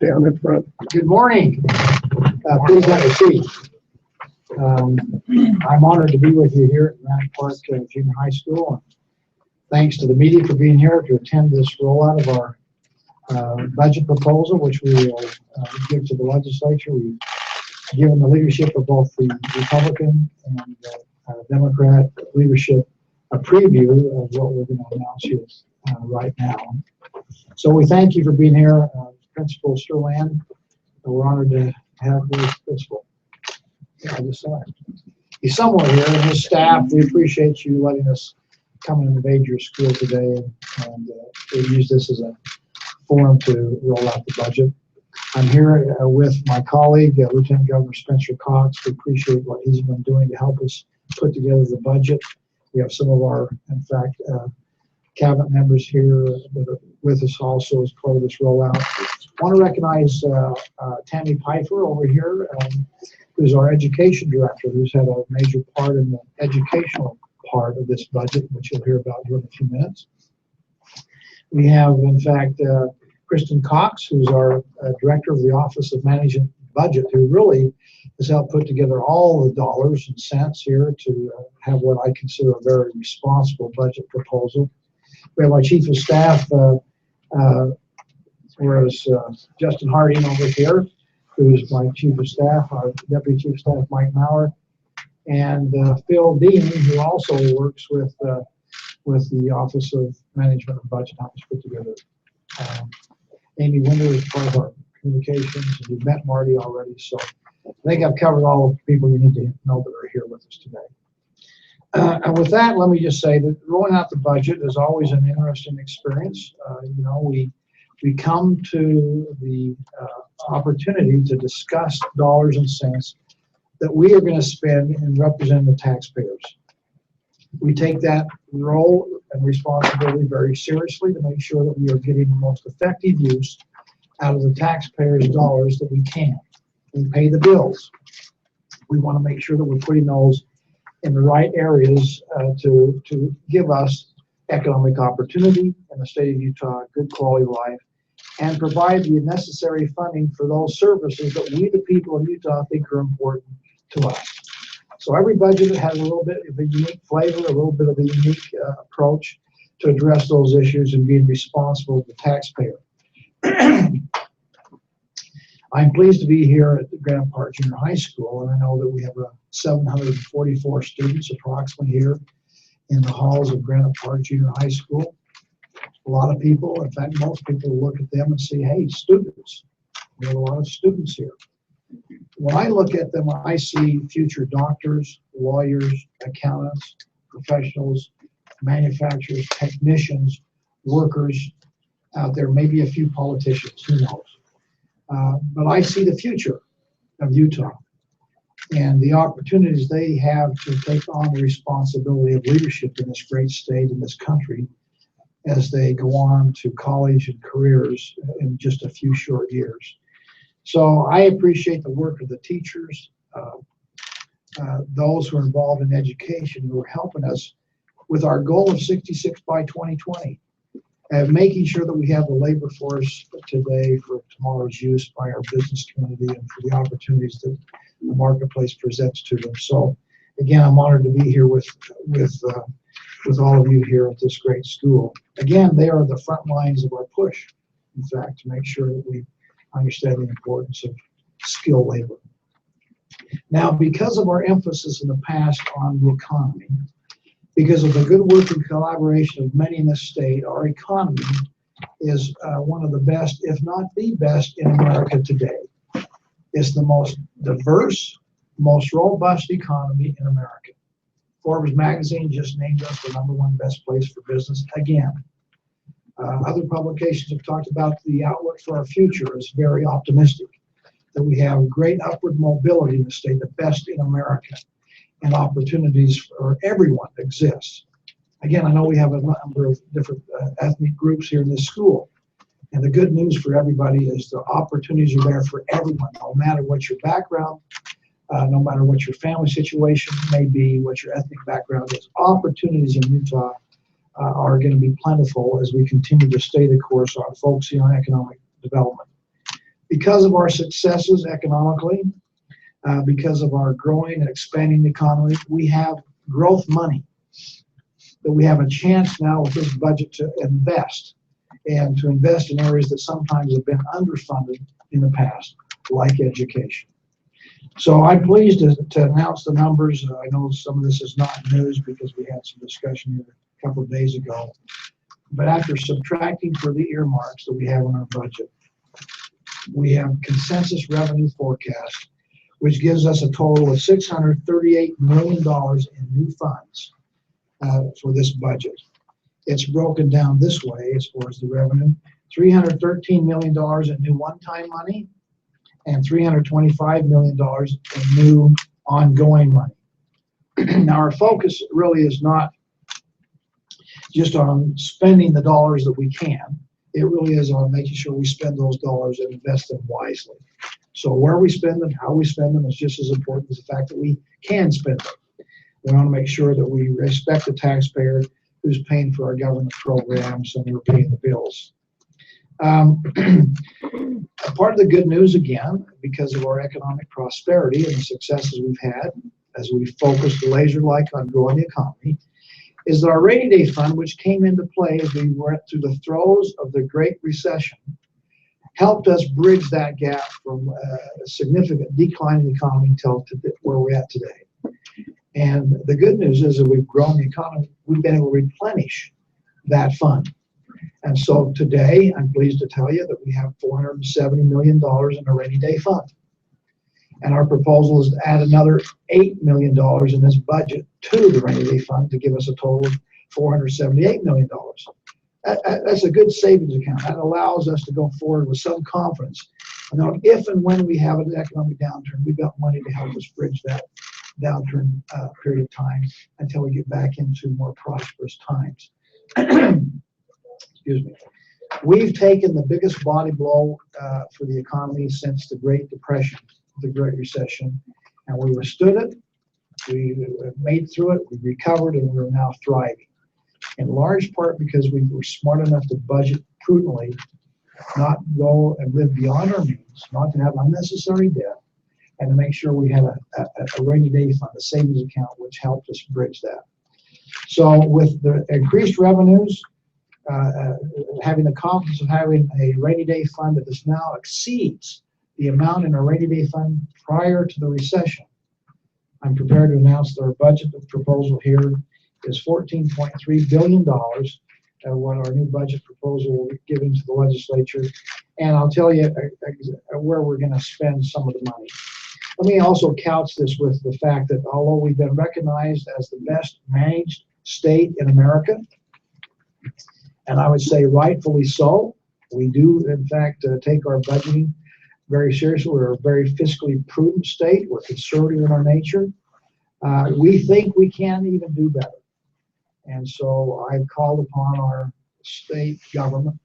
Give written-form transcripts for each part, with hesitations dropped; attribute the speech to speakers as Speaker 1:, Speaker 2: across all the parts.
Speaker 1: down in front.
Speaker 2: Good morning. Please have a seat. I'm honored to be with you here at Granite Park Junior High School. Thanks to the media for being here to attend this rollout of our budget proposal, which we will give to the legislature. We've given the leadership of both the Republican and Democrat leadership a preview of what we're going to announce here right now. So we thank you for being here, Principal Sterland. We're honored to have the principal. I just saw it. He's somewhere here, and his staff. We appreciate you letting us come and invade your school today, and we use this as a forum to roll out the budget. I'm here with my colleague, Lieutenant Governor Spencer Cox. We appreciate what he's been doing to help us put together the budget. We have some of our, in fact, cabinet members here that are with us also as part of this rollout. I want to recognize Tammy Pfeiffer over here, who's our education director, who's had a major part in the educational part of this budget, which you'll hear about here in a few minutes. We have, in fact, Kristen Cox, who's our director of the Office of Management Budget, who really has helped put together all the dollars and cents here to have what I consider a very responsible budget proposal. We have our Chief of Staff, whereas Justin Harding over here, who is my Chief of Staff, our Deputy Chief of Staff, Mike Maurer, and Phil Dean, who also works with the Office of Management and Budget, helped us put together. Amy Winder is part of our communications, and we've met Marty already, so I think I've covered all the people you need to know that are here with us today. And with that, let me just say that rolling out the budget is always an interesting experience. You know, we come to the opportunity to discuss dollars and cents that we are going to spend and represent the taxpayers. We take that role and responsibility very seriously to make sure that we are getting the most effective use out of the taxpayers' dollars that we can. We pay the bills. We want to make sure that we're putting those in the right areas to give us economic opportunity in the state of Utah, good quality life, and provide the necessary funding for those services that we, the people of Utah, think are important to us. So every budget has a little bit of a unique flavor, a little bit of a unique approach to address those issues and being responsible to the taxpayer. I'm pleased to be here at the Granite Park Junior High School, and I know that we have 744 students approximately here in the halls of Granite Park Junior High School. A lot of people, in fact, most people look at them and say, hey, students. We have a lot of students here. When I look at them, I see future doctors, lawyers, accountants, professionals, manufacturers, technicians, workers out there, maybe a few politicians, who knows. But I see the future of Utah and the opportunities they have to take on the responsibility of leadership in this great state, in this country, as they go on to college and careers in just a few short years. So I appreciate the work of the teachers, those who are involved in education, who are helping us with our goal of 66 by 2020, and making sure that we have the labor force today for tomorrow's use by our business community and for the opportunities that the marketplace presents to them. So again, I'm honored to be here with all of you here at this great school. Again, they are the front lines of our push, in fact, to make sure that we understand the importance of skilled labor. Now, because of our emphasis in the past on the economy, because of the good work and collaboration of many in this state, our economy is one of the best, if not the best, in America today. It's the most diverse, most robust economy in America. Forbes magazine just named us the #1 best place for business again. Other publications have talked about the outlook for our future is very optimistic, that we have great upward mobility in the state, the best in America, and opportunities for everyone exist. Again, I know we have a number of different ethnic groups here in this school, and the good news for everybody is the opportunities are there for everyone, no matter what your background, no matter what your family situation may be, what your ethnic background is. Opportunities in Utah are going to be plentiful as we continue to stay the course on focusing on economic development. Because of our successes economically, because of our growing and expanding economy, we have growth money that we have a chance now with this budget to invest, and to invest in areas that sometimes have been underfunded in the past, like education. So I'm pleased to announce the numbers. I know some of this is not news because we had some discussion here a couple of days ago. But after subtracting for the earmarks that we have in our budget, we have consensus revenue forecast, which gives us a total of $638 million in new funds for this budget. It's broken down this way as far as the revenue: $313 million in new one-time money and $325 million in new ongoing money. Now, our focus really is not just on spending the dollars that we can. It really is on making sure we spend those dollars and invest them wisely. So where we spend them, how we spend them is just as important as the fact that we can spend them. We want to make sure that we respect the taxpayer who's paying for our government programs and we're paying the bills. Part of the good news, again, because of our economic prosperity and the successes we've had as we focused laser-like on growing the economy, is that our rainy day fund, which came into play as we went through the throes of the Great Recession, helped us bridge that gap from a significant decline in the economy until where we're at today. And the good news is that we've grown the economy, we've been able to replenish that fund. And so today, I'm pleased to tell you that we have $470 million in a rainy day fund. And our proposal is to add another $8 million in this budget to the rainy day fund to give us a total of $478 million. That's a good savings account. That allows us to go forward with some confidence. And now, if and when we have an economic downturn, we've got money to help us bridge that downturn period of time until we get back into more prosperous times. Excuse me. We've taken the biggest body blow for the economy since the Great Depression, the Great Recession, and we withstood it. We made through it, we recovered, and we're now thriving. In large part because we were smart enough to budget prudently, not go and live beyond our means, not to have unnecessary debt, and to make sure we had a rainy day fund, a savings account, which helped us bridge that. So with the increased revenues, having the confidence of having a rainy day fund that now exceeds the amount in a rainy day fund prior to the recession, I'm prepared to announce that our budget proposal here is $14.3 billion, what our new budget proposal will be given to the legislature. And I'll tell you where we're going to spend some of the money. Let me also couch this with the fact that although we've been recognized as the best managed state in America, and I would say rightfully so, we do in fact take our budgeting very seriously. We're a very fiscally prudent state. We're conservative in our nature. We think we can even do better. And so I've called upon our state government,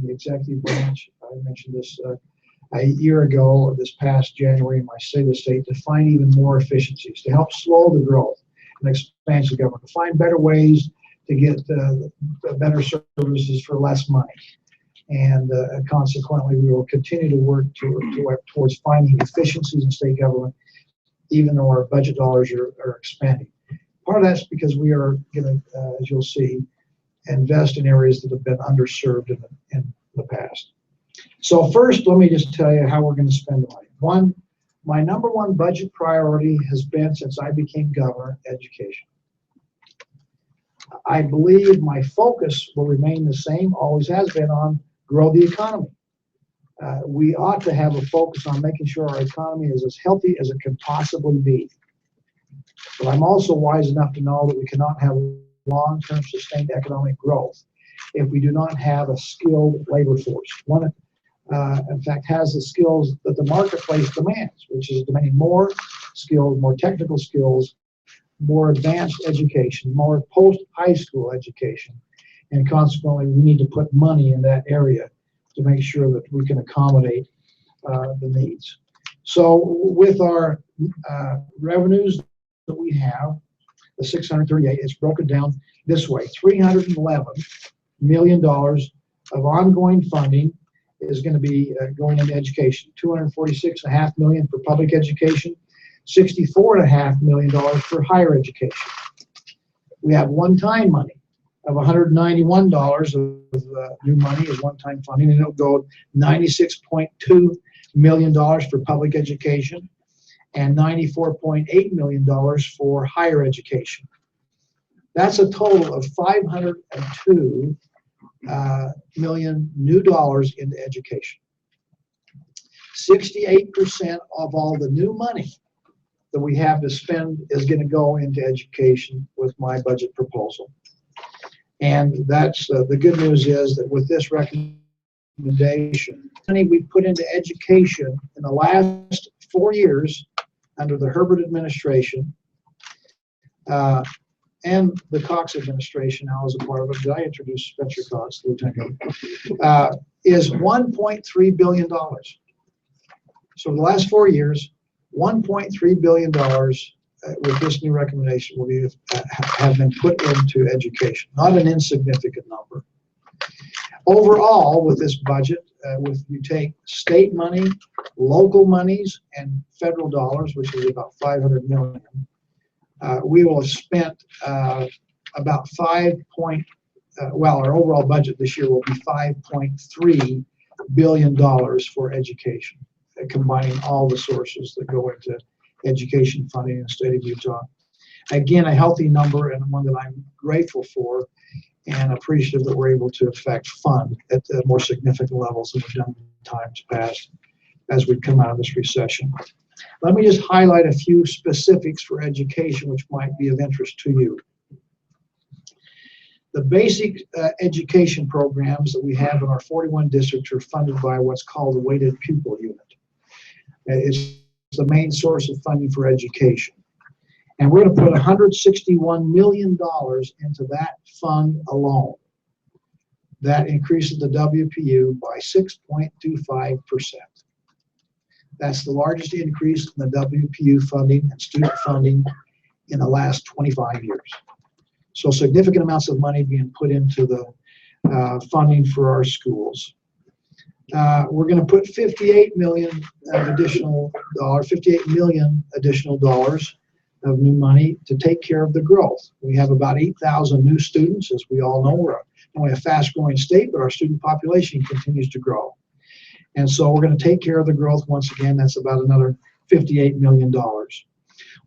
Speaker 2: the executive branch. I mentioned this a year ago, this past January, in my state to find even more efficiencies, to help slow the growth and expansion of government, to find better ways to get better services for less money. And consequently, we will continue to work towards finding efficiencies in state government, even though our budget dollars are expanding. Part of that's because we are going to, as you'll see, invest in areas that have been underserved in the past. So first, let me just tell you how we're going to spend the money. My number one budget priority has been, since I became governor, education. I believe my focus will remain the same, always has been, on grow the economy. We ought to have a focus on making sure our economy is as healthy as it can possibly be. But I'm also wise enough to know that we cannot have long-term sustained economic growth if we do not have a skilled labor force. One, in fact, has the skills that the marketplace demands, which is demanding more skills, more technical skills, more advanced education, more post-high school education. And consequently, we need to put money in that area to make sure that we can accommodate the needs. So with our revenues that we have, the 638, it's broken down this way: $311 million of ongoing funding is going to be going into education. $246.5 million for public education, $64.5 million for higher education. We have one-time money of $191 of new money as one-time funding, and it'll go $96.2 million for public education and $94.8 million for higher education. That's a total of $502 million new dollars into education. 68% of all the new money that we have to spend is going to go into education with my budget proposal. And that's the good news is that with this recommendation, money we put into education in the last 4 years under the Herbert administration, and the Cox administration now as a part of it, I introduced Spencer Cox, Lieutenant Governor, is $1.3 billion. So the last 4 years, $1.3 billion with this new recommendation will be have been put into education. Not an insignificant number. Overall, with this budget, with you take state money, local monies, and federal dollars, which is about $500 million, we will have spent about our overall budget this year will be $5.3 billion for education, combining all the sources that go into education funding in the state of Utah. Again, a healthy number and one that I'm grateful for and appreciative that we're able to fund at more significant levels than we've done in times past as we come out of this recession. Let me just highlight a few specifics for education which might be of interest to you. The basic education programs that we have in our 41 districts are funded by what's called the weighted pupil unit. It's the main source of funding for education. And we're going to put $161 million into that fund alone. That increases the WPU by 6.25%. That's the largest increase in the WPU funding and student funding in the last 25 years. So significant amounts of money being put into the funding for our schools. We're going to put $58 million additional dollars of new money to take care of the growth. We have about 8,000 new students. As we all know, we're not only a fast-growing state, but our student population continues to grow. And so we're going to take care of the growth once again. That's about another $58 million.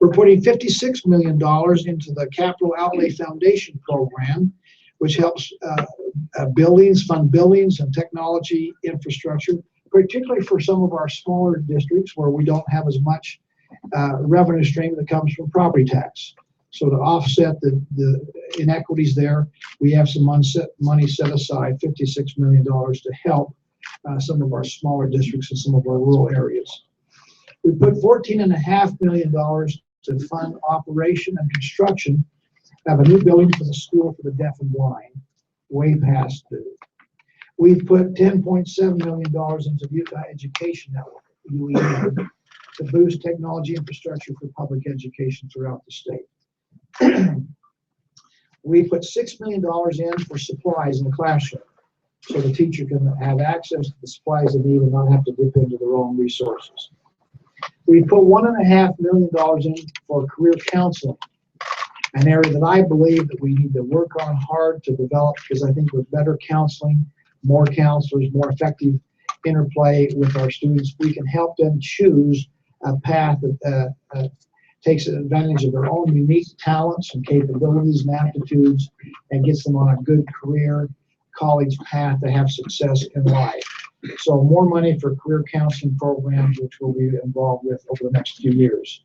Speaker 2: We're putting $56 million into the Capital Outlay Foundation program, which helps fund buildings and technology infrastructure, particularly for some of our smaller districts where we don't have as much revenue stream that comes from property tax. So to offset the inequities there, we have some money set aside, $56 million to help some of our smaller districts and some of our rural areas. We put $14.5 million to fund operation and construction of a new building for the school for the deaf and blind, way past due. We've put $10.7 million into Utah Education Network, UEN, to boost technology infrastructure for public education throughout the state. We put $6 million in for supplies in the classroom, so the teacher can have access to the supplies they need and not have to dip into their own resources. We put $1.5 million in for career counseling, an area that I believe that we need to work on hard to develop, because I think with better counseling, more counselors, more effective interplay with our students, we can help them choose a path that takes advantage of their own unique talents and capabilities and aptitudes and gets them on a good career college path to have success in life. So more money for career counseling programs, which we'll be involved with over the next few years.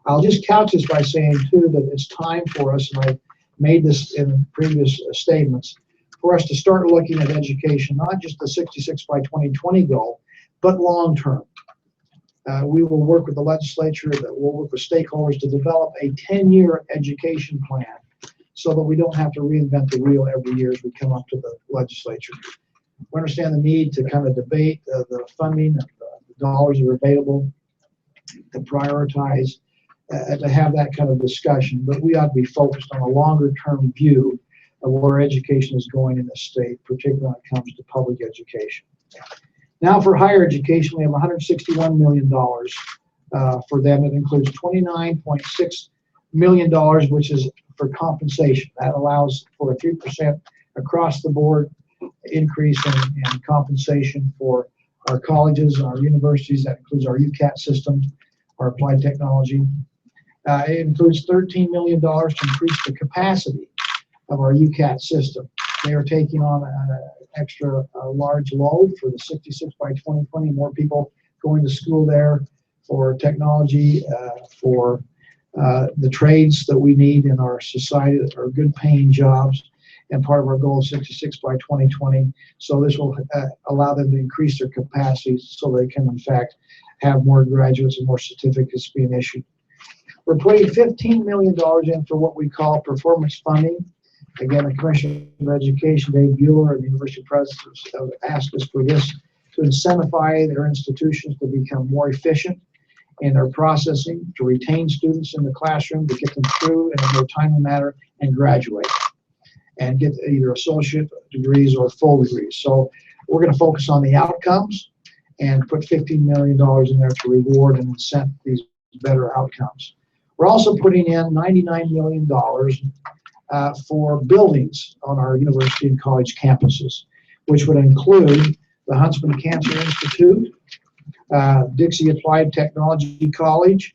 Speaker 2: I'll just couch this by saying, too, that it's time for us, and I've made this in previous statements, for us to start looking at education, not just the 66 by 2020 goal, but long term. We will work with the legislature, that we'll work with stakeholders to develop a 10-year education plan so that we don't have to reinvent the wheel every year as we come up to the legislature. We understand the need to kind of debate the funding and the dollars that are available, to prioritize, to have that kind of discussion, but we ought to be focused on a longer term view of where education is going in the state, particularly when it comes to public education. Now for higher education, we have $161 million for them. It includes $29.6 million, which is for compensation. That allows for a 3% across the board increase in compensation for our colleges, our universities. That includes our UCAT system, our applied technology. It includes $13 million to increase the capacity of our UCAT system. They are taking on an extra large load for the 66 by 2020, more people going to school there for technology, for the trades that we need in our society that are good paying jobs, and part of our goal of 66 by 2020. So this will allow them to increase their capacity so they can in fact have more graduates and more certificates being issued. We're putting $15 million in for what we call performance funding. Again, the Commissioner of Education, Dave Bueller, and the University Presidents have asked us for this to incentivize their institutions to become more efficient in their processing, to retain students in the classroom, to get them through in a more timely manner and graduate and get either associate degrees or full degrees. So we're going to focus on the outcomes and put $15 million in there to reward and incent these better outcomes. We're also putting in $99 million for buildings on our university and college campuses, which would include the Huntsman Cancer Institute, Dixie Applied Technology College,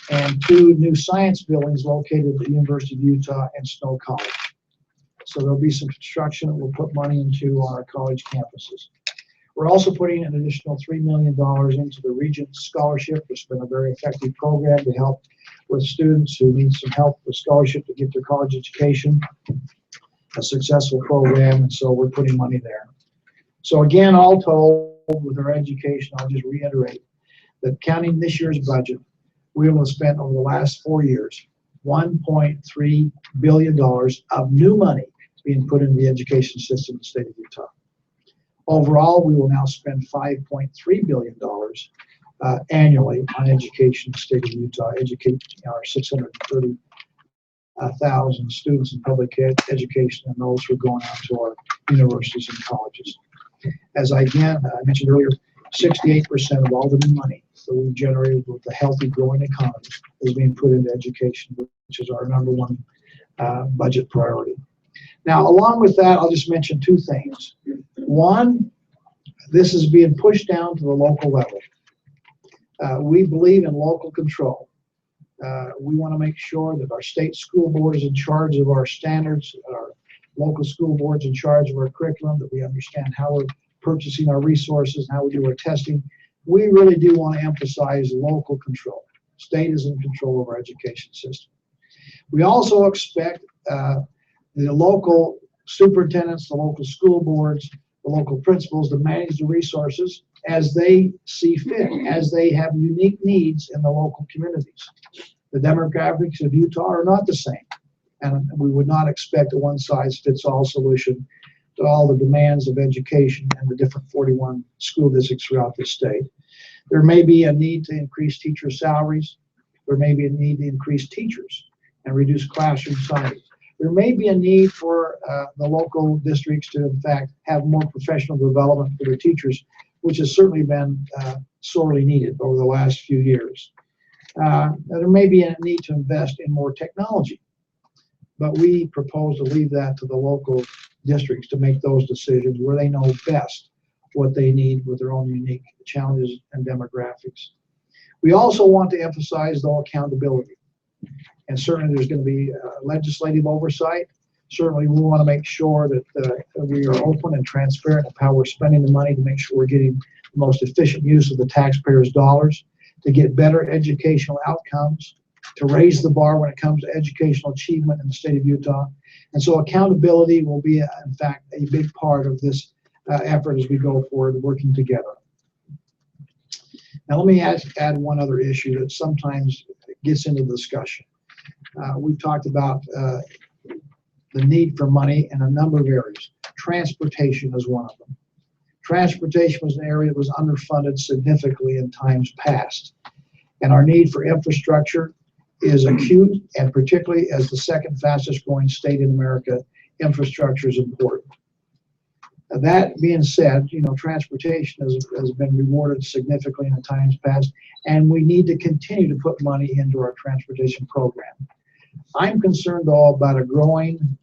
Speaker 2: and 2 new science buildings located at the University of Utah and Snow College. So there'll be some construction that we'll put money into on our college campuses. We're also putting an additional $3 million into the Regents Scholarship. It's been a very effective program to help with students who need some help with scholarship to get their college education, a successful program, and so we're putting money there. So again, all told, with our education, I'll just reiterate that counting this year's budget, we will have spent over the last 4 years $1.3 billion of new money being put into the education system in the state of Utah. Overall, we will now spend $5.3 billion annually on education in the state of Utah, educating our 630,000 students in public education and those who are going out to our universities and colleges. As I mentioned earlier, 68% of all the new money that we've generated with a healthy, growing economy is being put into education, which is our #1 budget priority. Now, along with that, I'll just mention 2 things. One, this is being pushed down to the local level. We believe in local control. We want to make sure that our state school board is in charge of our standards, our local school boards in charge of our curriculum, that we understand how we're purchasing our resources, how we do our testing. We really do want to emphasize local control. State is in control of our education system. We also expect the local superintendents, the local school boards, the local principals to manage the resources as they see fit, as they have unique needs in the local communities. The demographics of Utah are not the same, and we would not expect a one-size-fits-all solution to all the demands of education and the different 41 school districts throughout the state. There may be a need to increase teacher salaries. There may be a need to increase teachers and reduce classroom sizes. There may be a need for the local districts to, in fact, have more professional development for their teachers, which has certainly been sorely needed over the last few years. There may be a need to invest in more technology, but we propose to leave that to the local districts to make those decisions where they know best what they need with their own unique challenges and demographics. We also want to emphasize, though, accountability. And certainly there's going to be legislative oversight. Certainly we want to make sure that we are open and transparent of how we're spending the money to make sure we're getting the most efficient use of the taxpayers' dollars, to get better educational outcomes, to raise the bar when it comes to educational achievement in the state of Utah. And so accountability will be, in fact, a big part of this effort as we go forward working together. Now let me add one other issue that sometimes gets into the discussion. We've talked about the need for money in a number of areas. Transportation is one of them. Transportation was an area that was underfunded significantly in times past. And our need for infrastructure is acute, and particularly as the second fastest growing state in America, infrastructure is important. That being said, transportation has been rewarded significantly in the times past, and we need to continue to put money into our transportation program. I'm concerned, though, about a growing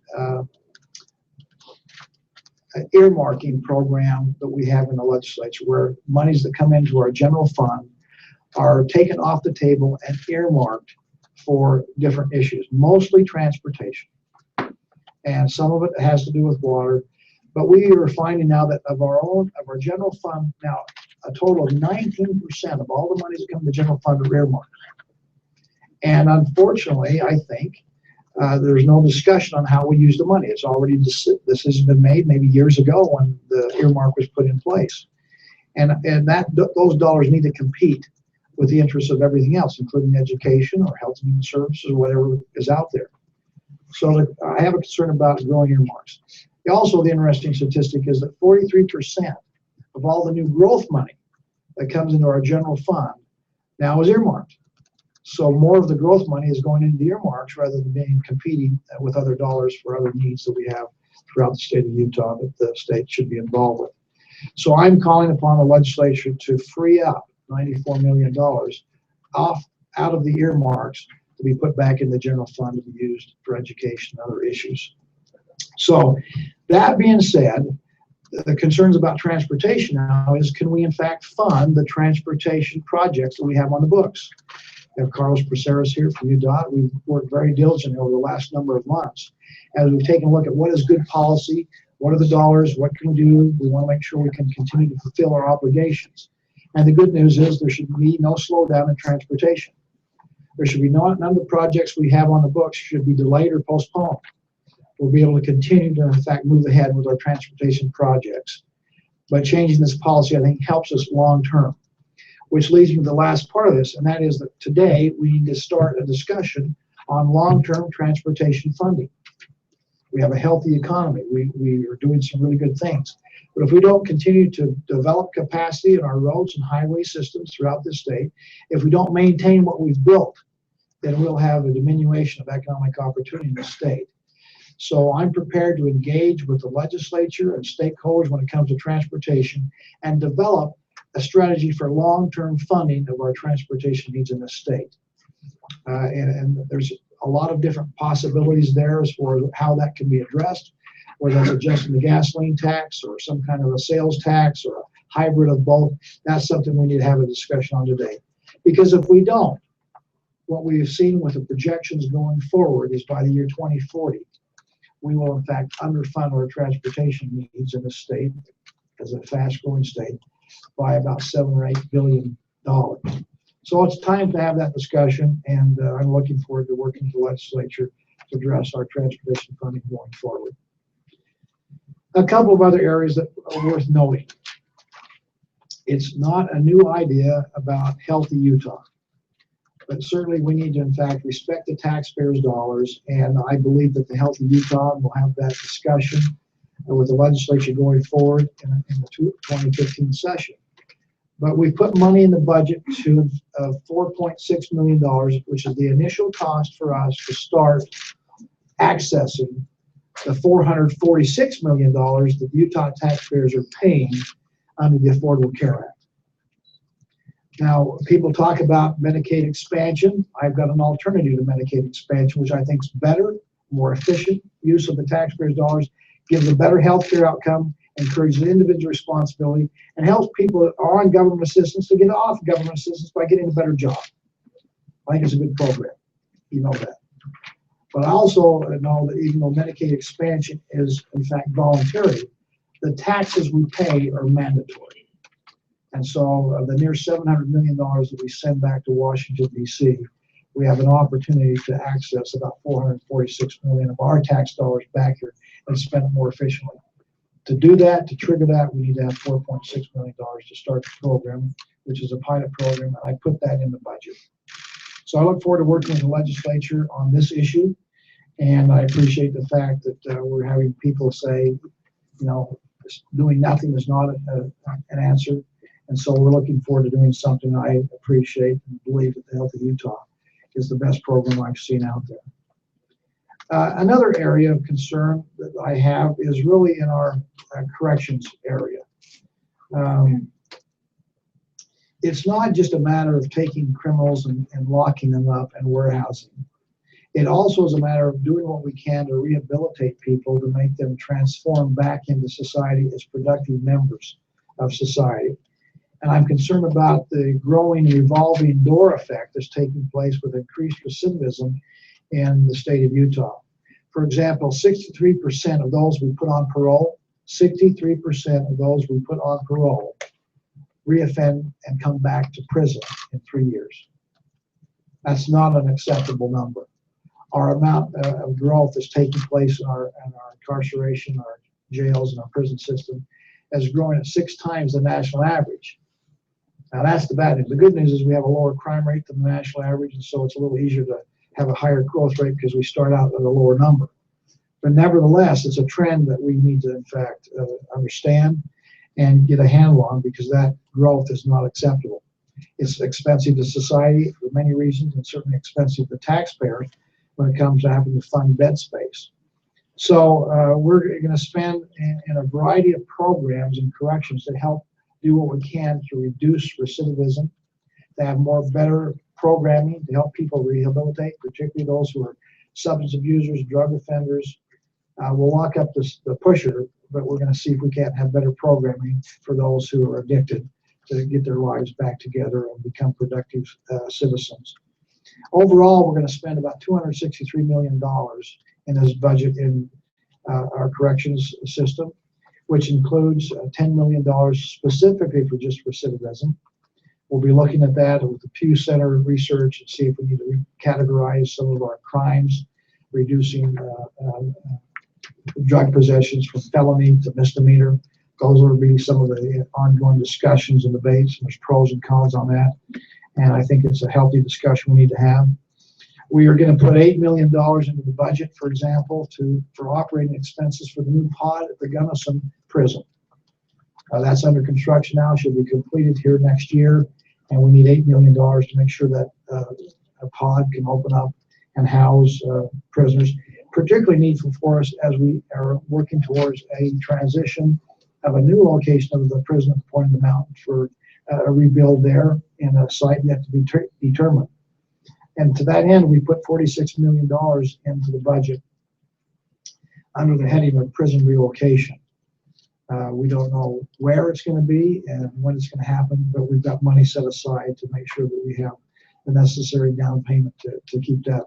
Speaker 2: earmarking program that we have in the legislature, where monies that come into our general fund are taken off the table and earmarked for different issues, mostly transportation. And some of it has to do with water. But we are finding now that of our general fund, now a total of 19% of all the monies that come to the general fund are earmarked. And unfortunately, I think there's no discussion on how we use the money. It's already, this has been made maybe years ago when the earmark was put in place. And those dollars need to compete with the interests of everything else, including education or health and human services or whatever is out there. So I have a concern about growing earmarks. Also, the interesting statistic is that 43% of all the new growth money that comes into our general fund now is earmarked. So more of the growth money is going into the earmarks rather than being competing with other dollars for other needs that we have throughout the state of Utah that the state should be involved with. So I'm calling upon the legislature to free up $94 million out of the earmarks to be put back in the general fund to be used for education and other issues. So that being said, the concerns about transportation now is, can we in fact fund the transportation projects that we have on the books? We have Carlos Praceres here from UDOT. We've worked very diligently over the last number of months as we've taken a look at what is good policy, what are the dollars, what can we do. We want to make sure we can continue to fulfill our obligations. And the good news is there should be no slowdown in transportation. There should be none of the projects we have on the books should be delayed or postponed. We'll be able to continue to, in fact, move ahead with our transportation projects. But changing this policy, I think, helps us long term, which leads me to the last part of this, and that is that today we need to start a discussion on long-term transportation funding. We have a healthy economy. We are doing some really good things. But if we don't continue to develop capacity in our roads and highway systems throughout the state, if we don't maintain what we've built, then we'll have a diminution of economic opportunity in the state. So I'm prepared to engage with the legislature and stakeholders when it comes to transportation and develop a strategy for long-term funding of our transportation needs in the state. And there's a lot of different possibilities there as far as how that can be addressed, whether that's adjusting the gasoline tax or some kind of a sales tax or a hybrid of both. That's something we need to have a discussion on today. Because if we don't, what we've seen with the projections going forward is by the year 2040, we will in fact underfund our transportation needs in the state as a fast-growing state by about $7 or $8 billion. So it's time to have that discussion, and I'm looking forward to working with the legislature to address our transportation funding going forward. A couple of other areas that are worth noting. It's not a new idea about healthy Utah, but certainly we need to, in fact, respect the taxpayers' dollars, and I believe that the Healthy Utah will have that discussion with the legislature going forward in the 2015 session. But we put money in the budget to $4.6 million, which is the initial cost for us to start accessing the $446 million that Utah taxpayers are paying under the Affordable Care Act. Now, people talk about Medicaid expansion. I've got an alternative to Medicaid expansion, which I think is better, more efficient use of the taxpayers' dollars, gives a better health care outcome, encourages individual responsibility, and helps people that are on government assistance to get off government assistance by getting a better job. I think it's a good program. You know that. But I also know that even though Medicaid expansion is, in fact, voluntary, the taxes we pay are mandatory. And so the near $700 million that we send back to Washington, D.C., we have an opportunity to access about $446 million of our tax dollars back here and spend it more efficiently. To do that, to trigger that, we need to have $4.6 million to start the program, which is a pilot program, and I put that in the budget. So I look forward to working with the legislature on this issue, and I appreciate the fact that we're having people say, you know, doing nothing is not an answer. And so we're looking forward to doing something I appreciate and believe that the Healthy Utah is the best program I've seen out there. Another area of concern that I have is really in our corrections area. It's not just a matter of taking criminals and locking them up and warehousing. It also is a matter of doing what we can to rehabilitate people, to make them transform back into society as productive members of society. And I'm concerned about the growing revolving door effect that's taking place with increased recidivism in the state of Utah. For example, 63% of those we put on parole, 63% of those we put on parole reoffend and come back to prison in 3 years. That's not an acceptable number. Our amount of growth that's taking place in our incarceration, our jails, and our prison system is growing at 6 times the national average. Now that's the bad news. The good news is we have a lower crime rate than the national average, and so it's a little easier to have a higher growth rate because we start out at a lower number. But nevertheless, it's a trend that we need to, in fact, understand and get a handle on, because that growth is not acceptable. It's expensive to society for many reasons, and certainly expensive to taxpayers when it comes to having to fund bed space. So we're going to spend in a variety of programs and corrections to help do what we can to reduce recidivism, to have better programming to help people rehabilitate, particularly those who are substance abusers, drug offenders. We'll lock up the pusher, but we're going to see if we can't have better programming for those who are addicted to get their lives back together and become productive citizens. Overall, we're going to spend about $263 million in this budget in our corrections system, which includes $10 million specifically for just recidivism. We'll be looking at that with the Pew Center research and see if we need to categorize some of our crimes, reducing drug possessions from felony to misdemeanor. Those will be some of the ongoing discussions and debates, and there's pros and cons on that. And I think it's a healthy discussion we need to have. We are going to put $8 million into the budget, for example, for operating expenses for the new pod at the Gunnison prison. That's under construction now, should be completed here next year, and we need $8 million to make sure that a pod can open up and house prisoners. Particularly needful for us as we are working towards a transition of a new location of the prison at the point of the mountain for a rebuild there in a site yet to be determined. And to that end, we put $46 million into the budget under the heading of prison relocation. We don't know where it's going to be and when it's going to happen, but we've got money set aside to make sure that we have the necessary down payment to keep that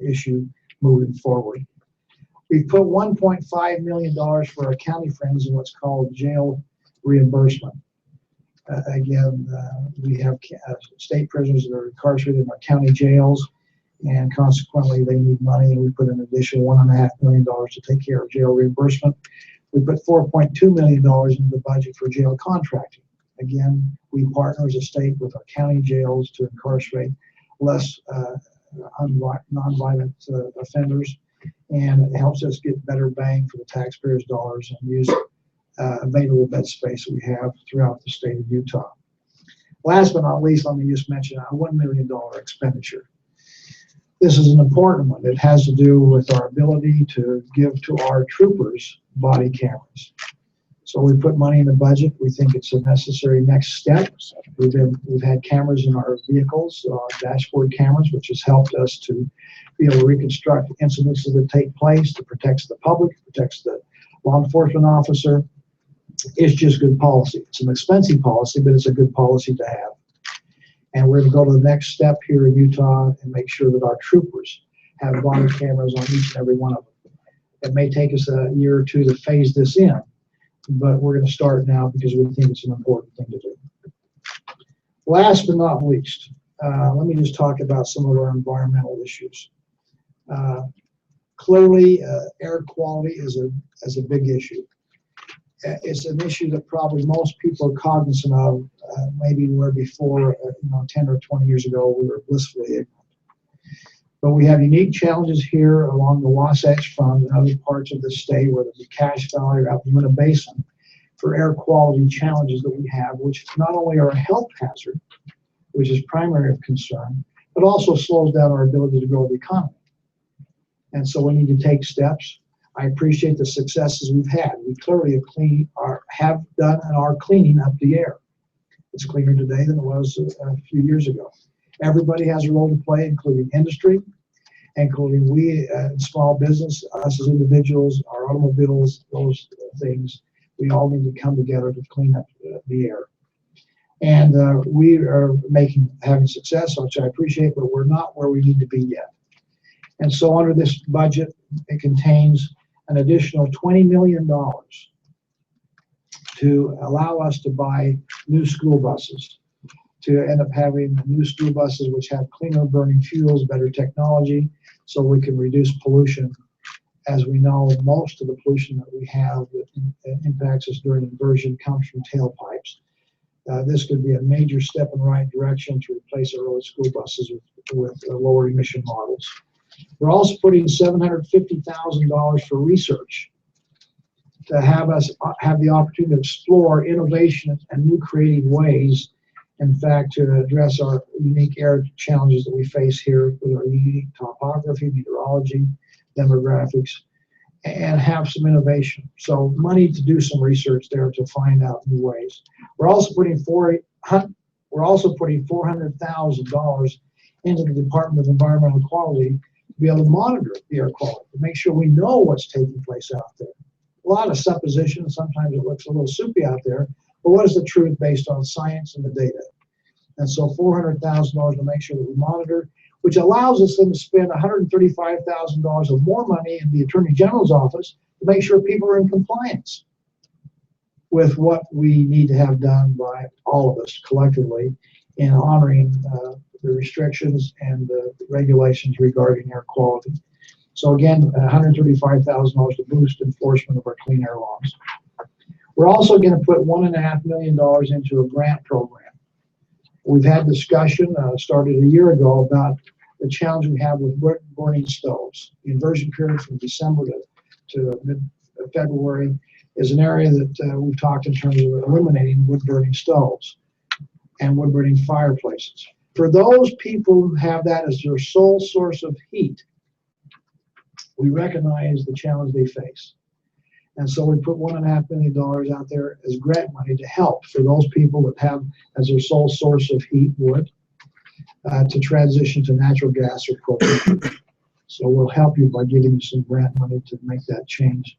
Speaker 2: issue moving forward. We've put $1.5 million for our county friends in what's called jail reimbursement. Again, we have state prisoners that are incarcerated in our county jails, and consequently they need money, and we put an additional $1.5 million to take care of jail reimbursement. We put $4.2 million into the budget for jail contracting. Again, we partner as a state with our county jails to incarcerate less nonviolent offenders, and it helps us get better bang for the taxpayers' dollars and use available bed space that we have throughout the state of Utah. Last but not least, let me just mention a $1 million expenditure. This is an important one. It has to do with our ability to give to our troopers body cameras. So we put money in the budget. We think it's a necessary next step. We've had cameras in our vehicles, dashboard cameras, which has helped us to be able to reconstruct incidents that take place, to protect the public, protects the law enforcement officer. It's just good policy. It's an expensive policy, but it's a good policy to have. And we're going to go to the next step here in Utah and make sure that our troopers have body cameras on each and every one of them. It may take us a year or two to phase this in, but we're going to start now because we think it's an important thing to do. Last but not least, let me just talk about some of our environmental issues. Clearly, air quality is a big issue. It's an issue that probably most people are cognizant of, maybe where before, 10 or 20 years ago, we were blissfully ignorant. But we have unique challenges here along the Wasatch Front and other parts of the state, whether it's Cache Valley or out in the Uinta Basin, for air quality challenges that we have, which not only are a health hazard, which is primary of concern, but also slows down our ability to grow the economy. And so we need to take steps. I appreciate the successes we've had. We clearly have done and are cleaning up the air. It's cleaner today than it was a few years ago. Everybody has a role to play, including industry, including we small business, us as individuals, our automobiles, those things. We all need to come together to clean up the air. And we are having success, which I appreciate, but we're not where we need to be yet. And so under this budget, it contains an additional $20 million to allow us to buy new school buses, to end up having new school buses which have cleaner burning fuels, better technology, so we can reduce pollution. As we know, most of the pollution that we have that impacts us during inversion comes from tailpipes. This could be a major step in the right direction to replace our early school buses with lower emission models. We're also putting $750,000 for research to have us have the opportunity to explore innovation and new creative ways, in fact, to address our unique air challenges that we face here with our unique topography, meteorology, demographics, and have some innovation. So money to do some research there to find out new ways. We're also putting $400,000 into the Department of Environmental Quality to be able to monitor the air quality, to make sure we know what's taking place out there. A lot of suppositions, sometimes it looks a little soupy out there, but what is the truth based on science and the data? And so $400,000 to make sure that we monitor, which allows us then to spend $135,000 of more money in the Attorney General's office to make sure people are in compliance with what we need to have done by all of us collectively in honoring the restrictions and the regulations regarding air quality. So again, $135,000 to boost enforcement of our clean air laws. We're also going to put $1.5 million into a grant program. We've had discussion, started a year ago, about the challenge we have with wood-burning stoves. The inversion period from December to mid-February is an area that we've talked in terms of eliminating wood-burning stoves and wood-burning fireplaces. For those people who have that as their sole source of heat, we recognize the challenge they face. And so we put $1.5 million out there as grant money to help for those people that have as their sole source of heat wood to transition to natural gas or propane. So we'll help you by giving you some grant money to make that change.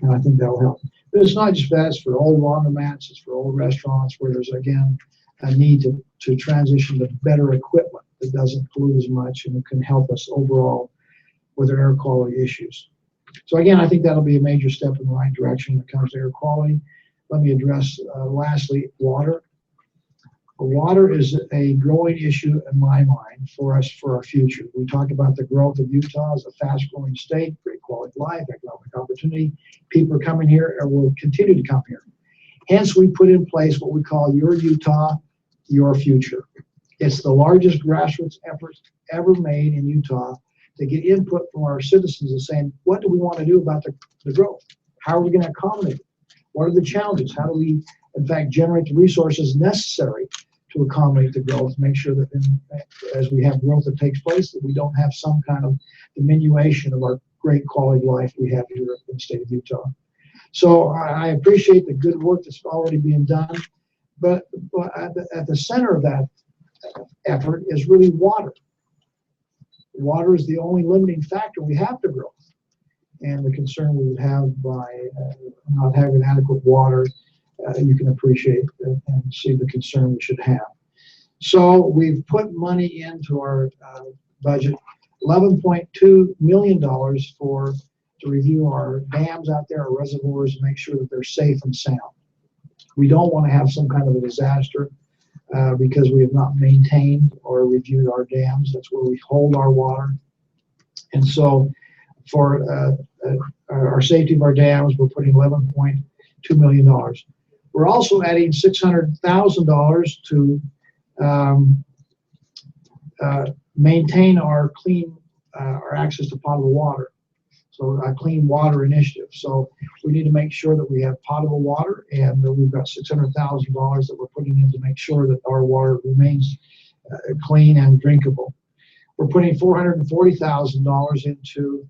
Speaker 2: And I think that will help. But it's not just that, it's for old laundromats, it's for old restaurants where there's, again, a need to transition to better equipment that doesn't pollute as much and it can help us overall with our air quality issues. So again, I think that'll be a major step in the right direction when it comes to air quality. Let me address, lastly, water. Water is a growing issue in my mind for us for our future. We talk about the growth of Utah as a fast-growing state, great quality of life, economic opportunity. People are coming here and will continue to come here. Hence, we put in place what we call Your Utah, Your Future. It's the largest grassroots effort ever made in Utah to get input from our citizens and saying, what do we want to do about the growth? How are we going to accommodate it? What are the challenges? How do we, in fact, generate the resources necessary to accommodate the growth, make sure that as we have growth that takes place, that we don't have some kind of diminution of our great quality of life we have here in the state of Utah. So I appreciate the good work that's already being done, but at the center of that effort is really water. Water is the only limiting factor we have to growth, and the concern we would have by not having adequate water, you can appreciate and see the concern we should have. So we've put money into our budget, $11.2 million to review our dams out there, our reservoirs, and make sure that they're safe and sound. We don't want to have some kind of a disaster because we have not maintained or reviewed our dams. That's where we hold our water. And so for our safety of our dams, we're putting $11.2 million. We're also adding $600,000 to maintain our our access to potable water. So a clean water initiative. So we need to make sure that we have potable water, and we've got $600,000 that we're putting in to make sure that our water remains clean and drinkable. We're putting $440,000 into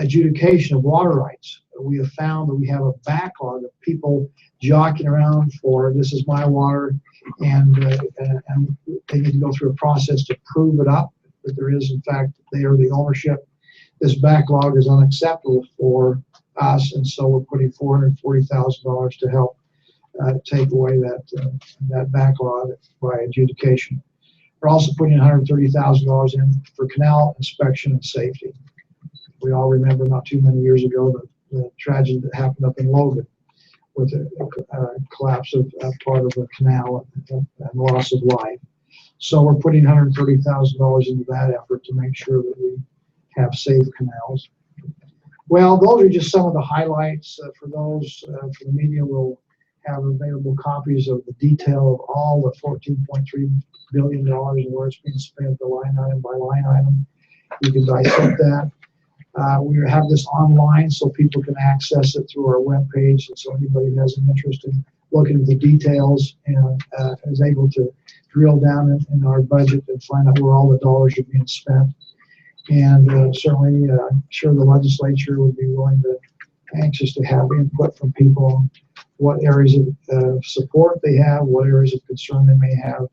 Speaker 2: adjudication of water rights. We have found that we have a backlog of people jockeying around for this is my water, and they need to go through a process to prove it up that there is, in fact, they are the ownership. This backlog is unacceptable for us, and so we're putting $440,000 to help take away that backlog by adjudication. We're also putting $130,000 in for canal inspection and safety. We all remember not too many years ago the tragedy that happened up in Logan with a collapse of part of the canal and loss of life. So we're putting $130,000 into that effort to make sure that we have safe canals. Well, those are just some of the highlights. For those for the media, we'll have available copies of the detail of all the $14.3 billion and where it's being spent, the line item by line item. You can dissect that. We have this online so people can access it through our webpage, and so anybody who has an interest in looking at the details and is able to drill down in our budget and find out where all the dollars are being spent. And certainly, I'm sure the legislature would be anxious to have input from people on what areas of support they have, what areas of concern they may have.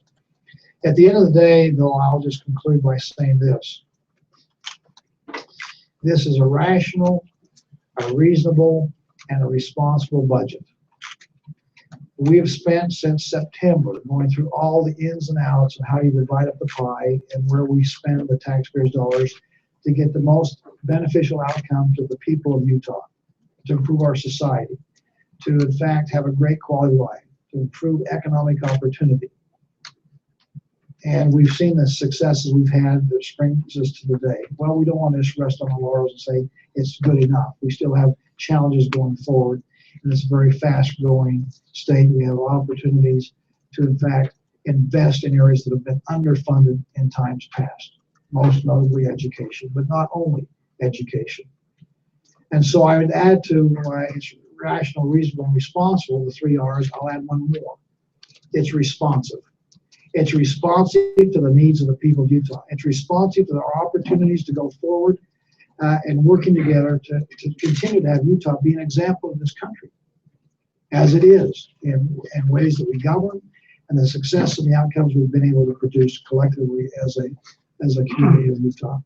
Speaker 2: At the end of the day, though, I'll just conclude by saying this. This is a rational, a reasonable, and a responsible budget. We have spent since September going through all the ins and outs and how you divide up the pie and where we spend the taxpayers' dollars to get the most beneficial outcome to the people of Utah, to improve our society, to in fact have a great quality of life, to improve economic opportunity. And we've seen the successes we've had that brings us to today. Well, we don't want to just rest on our laurels and say it's good enough. We still have challenges going forward. In this very fast-growing state, we have opportunities to, in fact, invest in areas that have been underfunded in times past, most notably education, but not only education. And so I would add to it's rational, reasonable, and responsible, the 3 R's. I'll add one more. It's responsive. It's responsive to the needs of the people of Utah. It's responsive to our opportunities to go forward and working together to continue to have Utah be an example of this country, as it is in ways that we govern and the success and the outcomes we've been able to produce collectively as a community of Utah.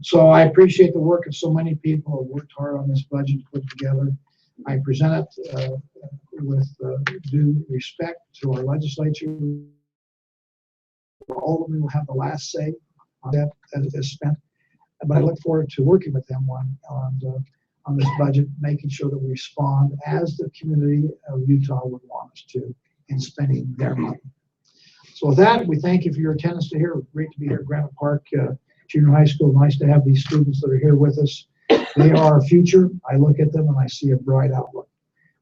Speaker 2: So I appreciate the work of so many people who have worked hard on this budget to put together. I present it with due respect to our legislature. All of them will have the last say on that as it is spent. But I look forward to working with them on this budget, making sure that we respond as the community of Utah would want us to in spending their money. So with that, we thank you for your attendance to here. Great to be here at Granite Park Junior High School. Nice to have these students that are here with us. They are our future. I look at them and I see a bright outlook.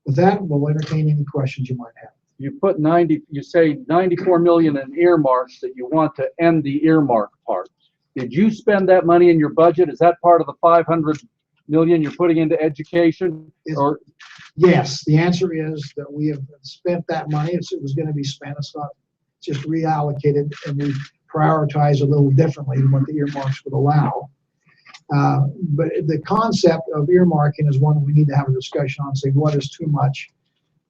Speaker 2: With that, we'll entertain any questions you might have.
Speaker 1: You put you say 94 million in earmarks that you want to end the earmark part. Did you spend that money in your budget? Is that part of the 500 million you're putting into education? Or
Speaker 2: yes, the answer is that we have spent that money. It was going to be spent. It's not just reallocated, and we prioritize a little differently than what the earmarks would allow. But the concept of earmarking is one we need to have a discussion on, saying what is too much.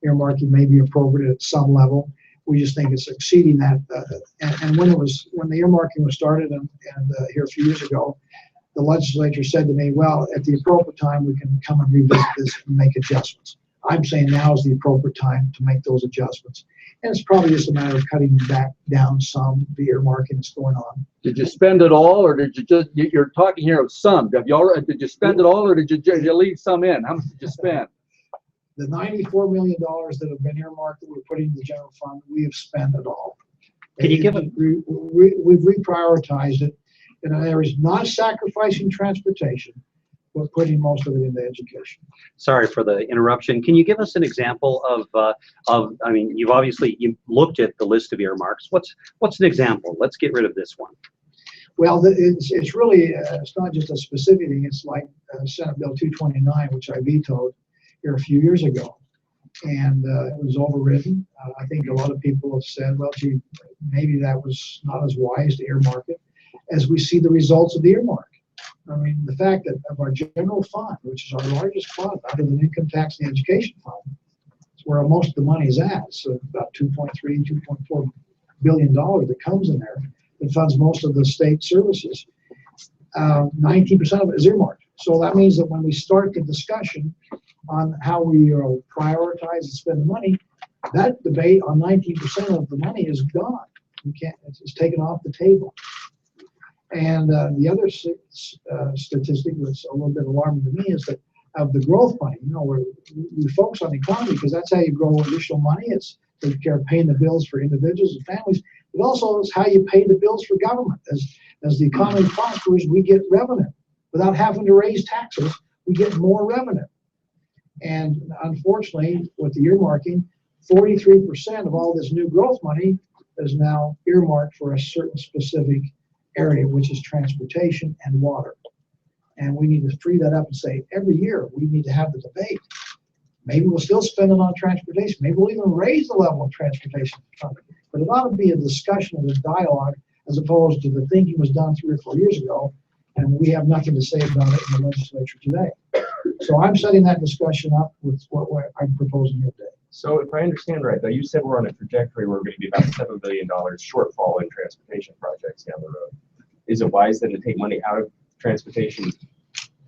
Speaker 2: Earmarking may be appropriate at some level. We just think it's exceeding that. And when the earmarking was started, and here a few years ago, the legislature said to me, well, at the appropriate time, we can come and revisit this and make adjustments. I'm saying now is the appropriate time to make those adjustments. And it's probably just a matter of cutting back down some the earmarking that's going on.
Speaker 1: Did you spend it all, or did you just, you're talking here of some. Did you spend it all, or did you leave some in? How much did you spend?
Speaker 2: The $94 million that have been earmarked that we're putting in the general fund, we have spent it all.
Speaker 3: Can you give it?
Speaker 2: We've reprioritized it in areas, not sacrificing transportation, but putting most of it into education.
Speaker 3: Sorry for the interruption. Can you give us an example of I mean, you looked at the list of earmarks. What's an example? Let's get rid of this one.
Speaker 2: Well, it's really, it's not just a specific thing. It's like Senate Bill 229, which I vetoed here a few years ago, and it was overridden. I think a lot of people have said, well, gee, maybe that was not as wise to earmark it, as we see the results of the earmark. I mean, the fact that of our general fund, which is our largest fund, other than income tax and the education fund, it's where most of the money is at. So about $2.4 billion that comes in there that funds most of the state services. 19% of it is earmarked. So that means that when we start the discussion on how we prioritize and spend the money, that debate on 19% of the money is gone. You can't, it's taken off the table. And the other statistic that's a little bit alarming to me is that of the growth money, we focus on the economy because that's how you grow additional money. It's taking care of paying the bills for individuals and families, but also it's how you pay the bills for government. As the economy prospers, we get revenue. Without having to raise taxes, we get more revenue. And unfortunately, with the earmarking, 43% of all this new growth money is now earmarked for a certain specific area, which is transportation and water. And we need to free that up and say, every year we need to have the debate. Maybe we'll still spend it on transportation. Maybe we'll even raise the level of transportation funding. But it ought to be a discussion and a dialogue as opposed to the thinking was done 3 or 4 years ago, and we have nothing to say about it in the legislature today. So I'm setting that discussion up with what I'm proposing here today.
Speaker 4: So if I understand right, though, you said we're on a trajectory where we're going to be about $7 billion shortfall in transportation projects down the road. Is it wise then to take money out of transportation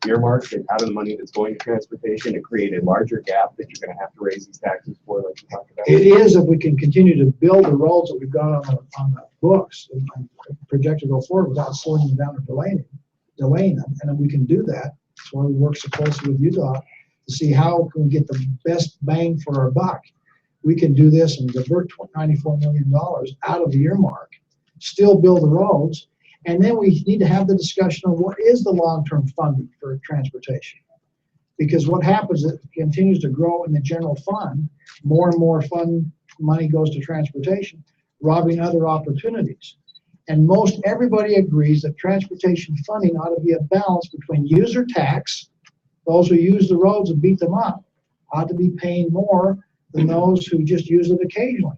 Speaker 4: earmarks and out of the money that's going to transportation and create a larger gap that you're going to have to raise these taxes for, like you talked about?
Speaker 2: It is if we can continue to build the roads that we've got on the books and project to go forward without slowing them down or delaying them. And then we can do that. That's why we work so closely with UDOT to see how can we get the best bang for our buck. We can do this and divert $94 million out of the earmark, still build the roads, and then we need to have the discussion of what is the long-term funding for transportation. Because what happens is it continues to grow in the general fund, more and more fund money goes to transportation, robbing other opportunities. And most everybody agrees that transportation funding ought to be a balance between user tax, those who use the roads and beat them up, ought to be paying more than those who just use it occasionally.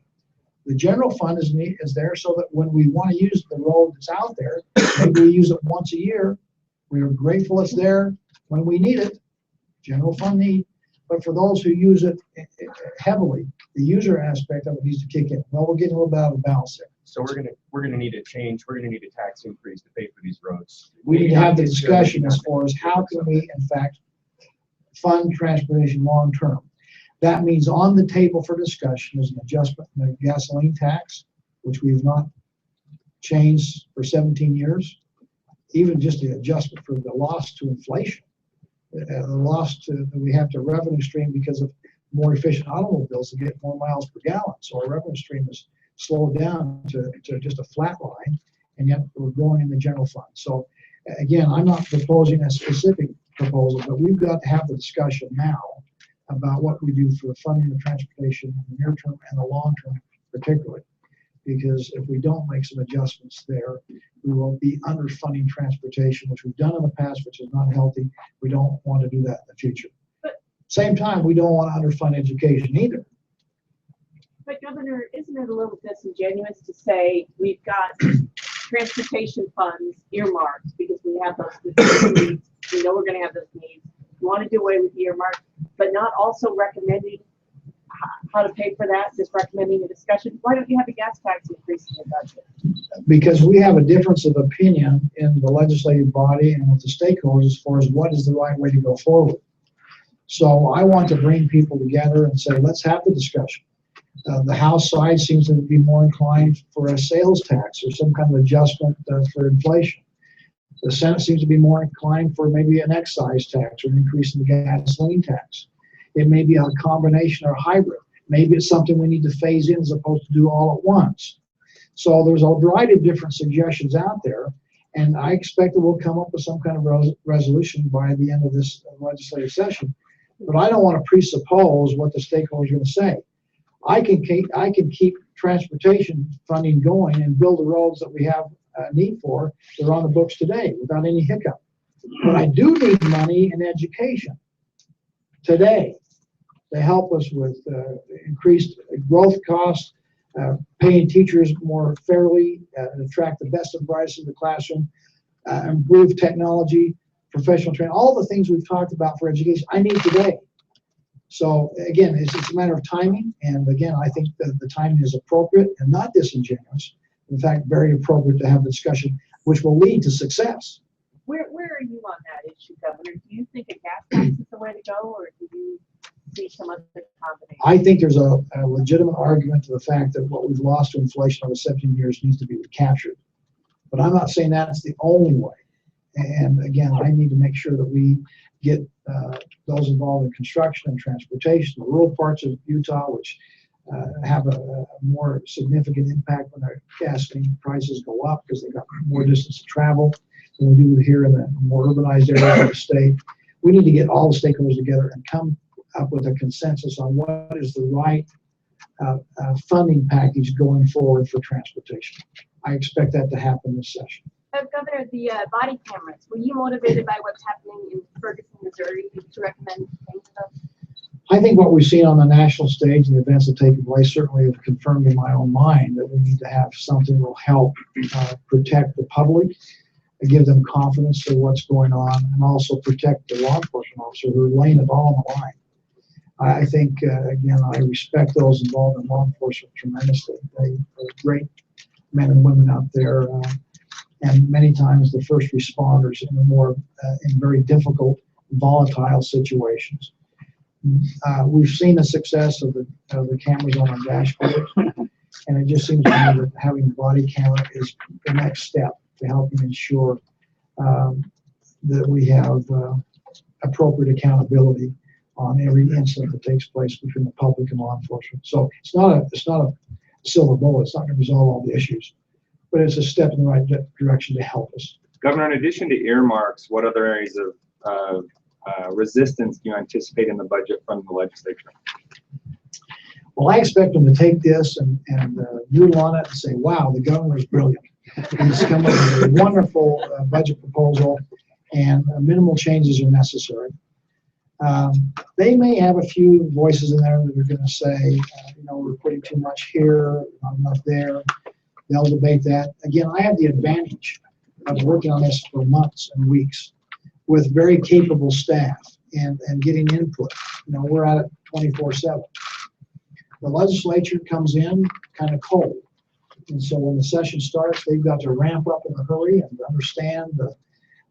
Speaker 2: The general fund is there so that when we want to use the road that's out there, maybe we use it once a year. We are grateful it's there when we need it, general fund need. But for those who use it heavily, the user aspect of it needs to kick in. Well, we're getting a little bit out of balance there.
Speaker 4: So we're gonna need a change. We're gonna need a tax increase to pay for these roads.
Speaker 2: We need to have the discussion as far as how can we, in fact, fund transportation long term. That means on the table for discussion is an adjustment in the gasoline tax, which we have not changed for 17 years. Even just the adjustment for the loss to inflation, the loss that we have to revenue stream because of more efficient automobiles to get more miles per gallon. So our revenue stream is slowed down to just a flat line, and yet we're growing in the general fund. So again, I'm not proposing a specific proposal, but we've got to have the discussion now about what we do for funding of transportation in the near term and the long term particularly. Because if we don't make some adjustments there, we will be underfunding transportation, which we've done in the past, which is not healthy. We don't want to do that in the future. Same time, we don't want to underfund education either.
Speaker 5: But Governor, isn't it a little disingenuous to say we've got transportation funds earmarked because we have those needs, we know we're going to have those needs, we want to do away with the earmark, but not also recommending how to pay for that, just recommending a discussion? Why don't you have a gas tax increase in your budget?
Speaker 2: Because we have a difference of opinion in the legislative body and with the stakeholders as far as what is the right way to go forward. So I want to bring people together and say, let's have the discussion. The House side seems to be more inclined for a sales tax or some kind of adjustment for inflation. The Senate seems to be more inclined for maybe an excise tax or an increase in the gasoline tax. It may be a combination or a hybrid. Maybe it's something we need to phase in as opposed to do all at once. So there's a variety of different suggestions out there, and I expect that we'll come up with some kind of resolution by the end of this legislative session. But I don't want to presuppose what the stakeholders are going to say. I can keep transportation funding going and build the roads that we have need for. They're on the books today without any hiccup. But I do need money in education today to help us with increased growth costs, paying teachers more fairly, and attract the best and brightest in the classroom, improve technology, professional training, all the things we've talked about for education, I need today. So again, it's a matter of timing. And again, I think that the timing is appropriate and not disingenuous. In fact, very appropriate to have the discussion, which will lead to success.
Speaker 5: Where are you on that issue, Governor? Do you think a gas tax is the way to go, or do you see some other combination?
Speaker 2: I think there's a legitimate argument to the fact that what we've lost to inflation over 17 years needs to be recaptured. But I'm not saying that's the only way. And again, I need to make sure that we get those involved in construction and transportation, the rural parts of Utah, which have a more significant impact when their gasoline prices go up because they've got more distance to travel than we do here in the more urbanized areas of the state. We need to get all the stakeholders together and come up with a consensus on what is the right funding package going forward for transportation. I expect that to happen this session.
Speaker 6: Governor, the body cameras, were you motivated by what's happening in Ferguson, Missouri to recommend things of?
Speaker 2: I think what we've seen on the national stage and the events that take place certainly have confirmed in my own mind that we need to have something that will help protect the public and give them confidence of what's going on, and also protect the law enforcement officers who are laying it all on the line. I think, again, I respect those involved in law enforcement tremendously. They are great men and women out there, and many times the first responders in in very difficult, volatile situations. We've seen the success of the cameras on our dashboard, and it just seems to me that having body camera is the next step to helping ensure that we have appropriate accountability on every incident that takes place between the public and law enforcement. So it's not a silver bullet. It's not going to resolve all the issues, but it's a step in the right direction to help us.
Speaker 7: Governor, in addition to earmarks, what other areas of resistance do you anticipate in the budget from the legislature?
Speaker 2: Well, I expect them to take this and noodle on it and say, wow, the governor is brilliant. He's come up with a wonderful budget proposal, and minimal changes are necessary. They may have a few voices in there that are going to say, we're putting too much here, not enough there. They'll debate that. Again, I have the advantage of working on this for months and weeks with very capable staff and getting input. We're at it 24/7. The legislature comes in kind of cold. And so when the session starts, they've got to ramp up in a hurry and understand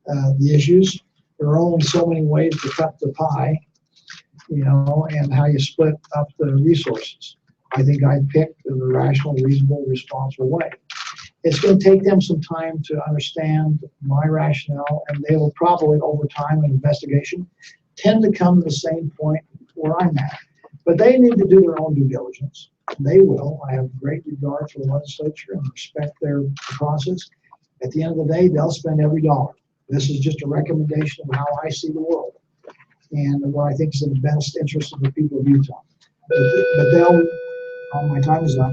Speaker 2: the issues. There are only so many ways to cut the pie, and how you split up the resources. I think I'd pick the rational, reasonable, responsible way. It's going to take them some time to understand my rationale, and they will probably, over time and investigation, tend to come to the same point where I'm at. But they need to do their own due diligence. They will. I have great regard for the legislature and respect their process. At the end of the day, they'll spend every dollar. This is just a recommendation of how I see the world and what I think is in the best interest of the people of Utah. But they'll, my time is up.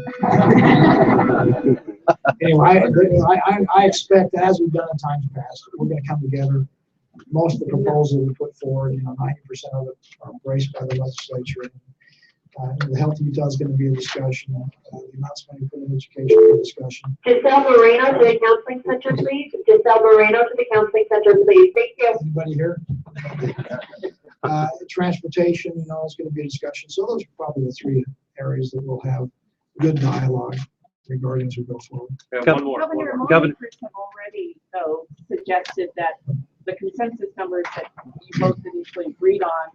Speaker 2: Anyway, I expect, as we've done in times past, we're going to come together. Most of the proposals we put forward, 90% of it are embraced by the legislature. The health of Utah is going to be a discussion. The amount spending for education is a discussion.
Speaker 8: Giselle Moreno to the counseling center, please. Giselle Moreno to the counseling center, please. Thank you.
Speaker 2: Anybody here? Transportation, is going to be a discussion. So those are probably the three areas that we'll have good dialogue regarding as we go forward.
Speaker 3: One more.
Speaker 5: Governor, have already, though, suggested that the consensus numbers that you both initially agreed on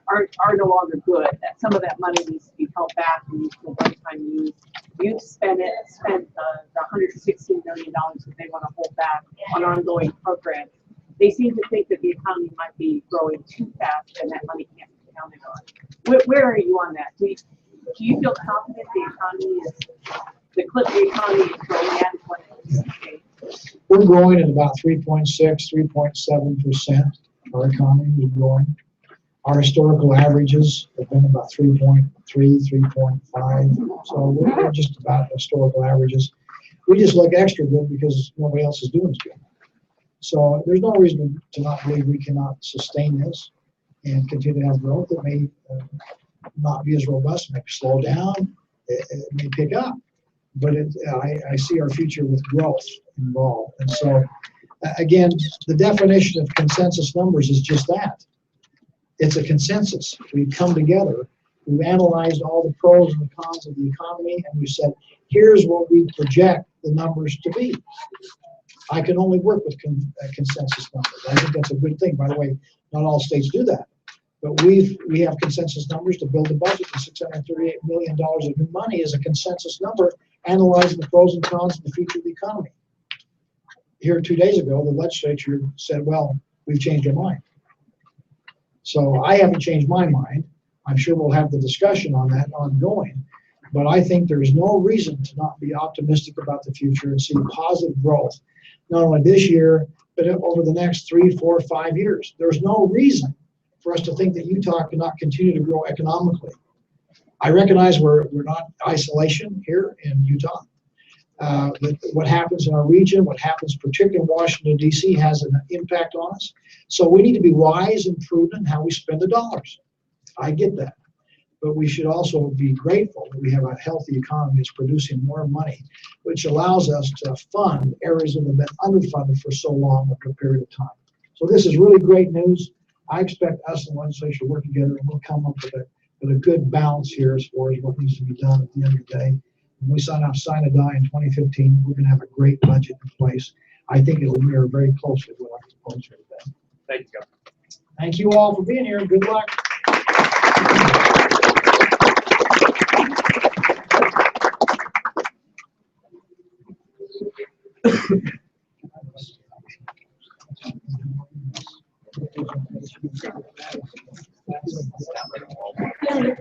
Speaker 5: are no longer good. That some of that money needs to be held back and used for one-time use. You've spent the $116 million that they want to hold back on ongoing programs. They seem to think that the economy might be growing too fast and that money can't be counted on. Where are you on that? Do you feel confident the clip the economy is growing at is what it is today?
Speaker 2: We're growing at about 3.6, 3.7%. Our economy is growing. Our historical averages have been about 3.3, 3.5. So we're just about historical averages. We just look extra good because nobody else is doing as good. So there's no reason to not believe we cannot sustain this and continue to have growth. It may not be as robust, it may slow down, it may pick up. But I see our future with growth involved. And so Again, the definition of consensus numbers is just that. It's a consensus. We've come together, we've analyzed all the pros and the cons of the economy, and we said, here's what we project the numbers to be. I can only work with consensus numbers. I think that's a good thing. By the way, not all states do that. But we have consensus numbers to build a budget. The $638 million of new money is a consensus number, analyzing the pros and cons of the future of the economy. Here 2 days ago, the legislature said, well, we've changed our mind. So I haven't changed my mind. I'm sure we'll have the discussion on that ongoing. But I think there's no reason to not be optimistic about the future and see positive growth, not only this year, but over the next 3, 4, 5 years. There's no reason for us to think that Utah cannot continue to grow economically. I recognize we're not isolation here in Utah. But what happens in our region, what happens particularly in Washington, D.C. has an impact on us. So we need to be wise and prudent in how we spend the dollars. I get that. But we should also be grateful that we have a healthy economy that's producing more money, which allows us to fund areas that have been underfunded for so long over a period of time. So this is really great news. I expect us and the legislature to work together, and we'll come up with a good balance here as far as what needs to be done at the end of the day. When we sign a die in 2015, we're going to have a great budget in place. I think it will mirror very closely what I proposed here today.
Speaker 7: Thank you, Governor.
Speaker 2: Thank you all for being here. Good luck.
Speaker 5: Yeah.